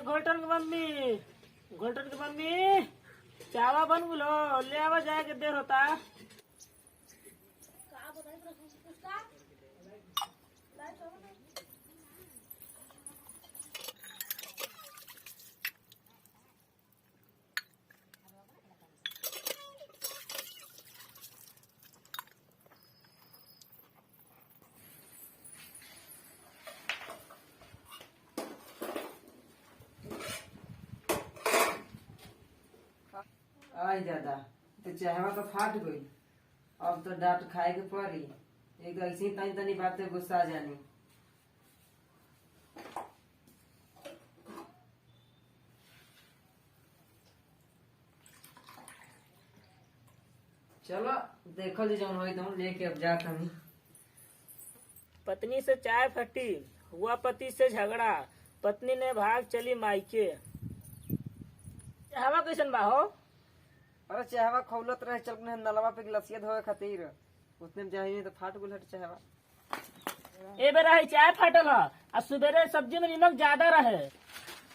घोटन की मम्मी चावा बन गुलो ले आवा जाए के देर होता। आई दादा तो चाहवा तो फाट गई। अब तो डांट खाए के पड़ी। एक ऐसी तनी तनी बातें गुस्सा जानी। चलो देखो जी जौन होई तौन लेके अब जात हमी। पत्नी से चाय फटी, हुआ पति से झगड़ा, पत्नी ने भाग चली मायके। हवा कैसन बा हो? अरे चाहवा खौलत रहे चल नलवा पे गिलासिया धोए खातिर उतने में जाही तो फाट गुल हट चाहवा। ए बेरा है चाय फाटल है और सुबेरे सब्जी में नमक ज्यादा रहे।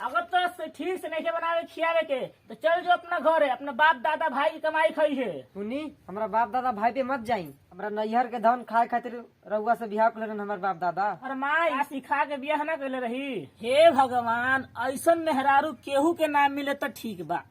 अगर तो ठीक से नहीं के बनावे खियावे के तो चल जो अपना घर है, अपना बाप दादा भाई की कमाई खाई है। सुनी हमारा बाप दादा भाई पे मत जाई। हमारा नैहर के धन खाए खातिर रउआ से बिहार कर हमार बाप दादा। और माँ सिखा के बियाह ना कैले रही। हे भगवान, ऐसन मेहरारू केहू के नाम मिले तो ठीक बा।